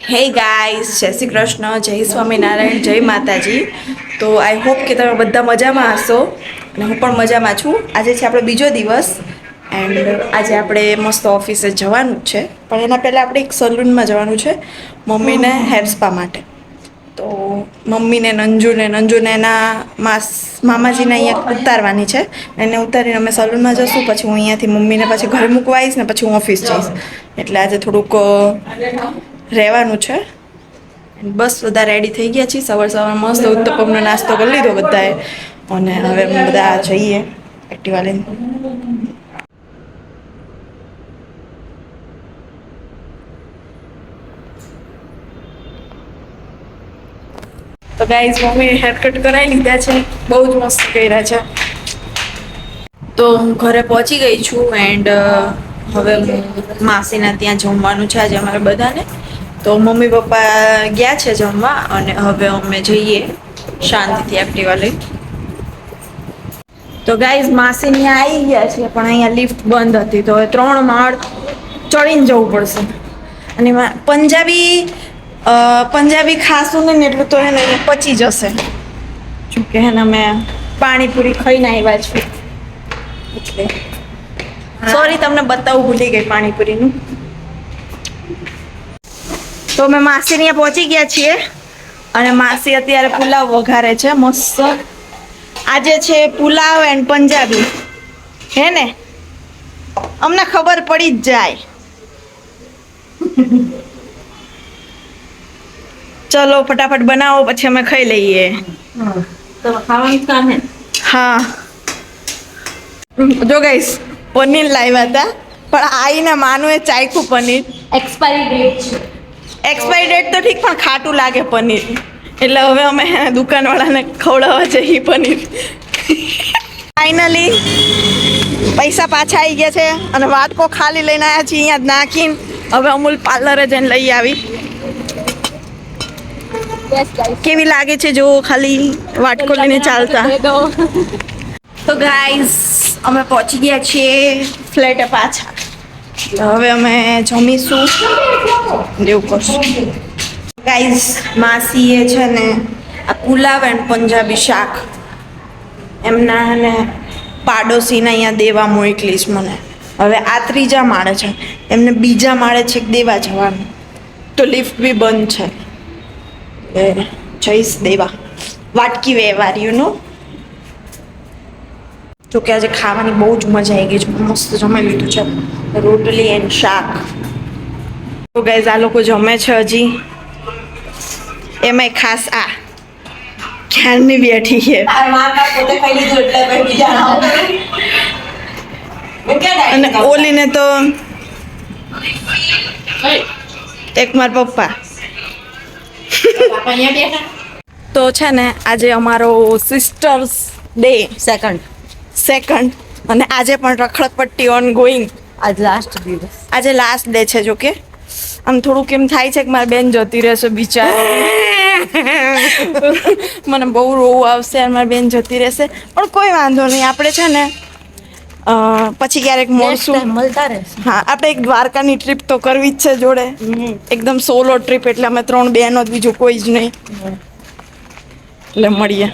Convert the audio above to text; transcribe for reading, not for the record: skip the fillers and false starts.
હે ગાઈસ, જય શ્રી કૃષ્ણ, જય સ્વામિનારાયણ, જય માતાજી. તો આઈ હોપ કે તમે બધા મજામાં હશો અને હું પણ મજામાં છું. આજે છે આપણો બીજો દિવસ એન્ડ આજે આપણે મસ્ત ઓફિસે જવાનું જ છે, પણ એના પહેલાં આપણે એક સલૂનમાં જવાનું છે મમ્મીને હેર સ્પા માટે. તો મમ્મીને નંજુને એના મામાજીને અહીંયા ઉતારવાની છે. એને ઉતારીને અમે સલૂનમાં જઈશું, પછી હું અહીંયાથી મમ્મીને પછી ઘરે મૂકવા આવીશ ને પછી હું ઓફિસ જઈશ. એટલે આજે થોડુંક રહેવાનું છે. બસ બધા રેડી થઈ ગયા છીએ. સવાર મસ્ત ઉત્તપમનો નાસ્તો કરી લીધો બધાએ અને હવે અમે બધા જઈએ એક્ટિવા લઈને. તો ગાઈઝ, મમ્મીએ હેરકટ કરાવી લીધા છે, બહુ જ મસ્ત કર્યા છે. તો હું ઘરે પહોંચી ગઈ છું એન્ડ હવે હું માસીના ત્યાં જમવાનું છે આજે અમારે બધાને. તો મમ્મી પપ્પા ગયા છે જમવા અને હવે અમે જઈએ શાંતિથી એક્ટિવા લઈ. તો ગાઈઝ, માસી ત્યાં આવી ગયા છે, પણ અહીંયા લિફ્ટ બંધ હતી, તો હવે 3 માળ ચડીને જવું પડશે. અને પંજાબી ખાશું ને એટલું તો એને પચી જશે. જોકે એને અમે પાણીપુરી ખાઈને આવ્યા છીએ એટલે સોરી, તમને બતાવવું ભૂલી ગઈ પાણીપુરીનું. તો અમે માસી ત્યાં પહોંચી ગયા છીએ અને માસી અત્યારે પુલાવ વઘારે છે મસ્ત. આજે છે પુલાવ એન્ડ પંજાબી, હે ને? અમને ખબર પડી જ જાય. ચલો ફટાફટ બનાવો, પછી અમે ખાઈ લઈએ. તો ખાવાનું કામ હે. હા, જો ગાઈસ, પનીર લાવ્યા હતા, પણ આઈને માનું એ ચાખ્યું પનીર. એક્સપાયરી ડેટ છે. એક્સપાયરી ડેટ તો ઠીક, પણ ખાટું લાગે પનીર. એટલે હવે અમે દુકાનવાળાને ખવડાવવા જઈએ પનીર. ફાઇનલી પૈસા પાછા આવી ગયા છે અને વાટકો ખાલી લઈને આવ્યા છીએ અહીંયા જ નાખીને. હવે અમૂલ પાર્લરે જઈને લઈ આવી. કેવી લાગે છે જો ખાલી વાટકો લઈને ચાલતા. તો ગાઈઝ, અમે પહોંચી ગયા છીએ ફ્લેટે પાછા. હવે અમે જમીશું, એવું કરશું. ગાઈઝ, માસીએ છે ને આ પુલાવ એન્ડ પંજાબી શાક એમના ને પાડોશીને અહીંયા દેવા મોકલીશ મને. હવે આ 3જા માળે છે, એમને બીજા માળે છે દેવા જવાનું. તો લિફ્ટ બી બંધ છે, જઈશ દેવા. વાટકી વ્યવહાર યુ. જોકે આજે ખાવાની બહુ જ મજા આવી ગઈ છે, મસ્ત જમી લીધું છે, રોટલી એન્ડ શાક. તો ગાઈઝ, આ લોકો જમે છે હજી, એમાંય ખાસ આ ક્યારની બેઠી છે. અને ઓલીને તો એક માર પપ્પા. તો છે ને આજે અમારો સિસ્ટર્સ ડે સેકન્ડ અને આજે પણ રખડપટ્ટી ઓન ગોઈંગ. આજ લાસ્ટ દિવસ. આજે લાસ્ટ ડે છે. જોકે આમ થોડુંક એમ થાય છે કે મારી બેન જતી રહેશે બિચારી. મને બહુ રોવું આવશે, મારી બેન જતી રહેશે, પણ કોઈ વાંધો નહીં. આપણે છે ને પછી ક્યારેક મળશું, મળતા રહેશે. હા, આપણે એક દ્વારકાની ટ્રીપ તો કરવી જ છે જોડે. એકદમ સોલો ટ્રીપ, એટલે અમે 3 બહેનો જ, બીજું કોઈ જ નહીં. એટલે મળીએ.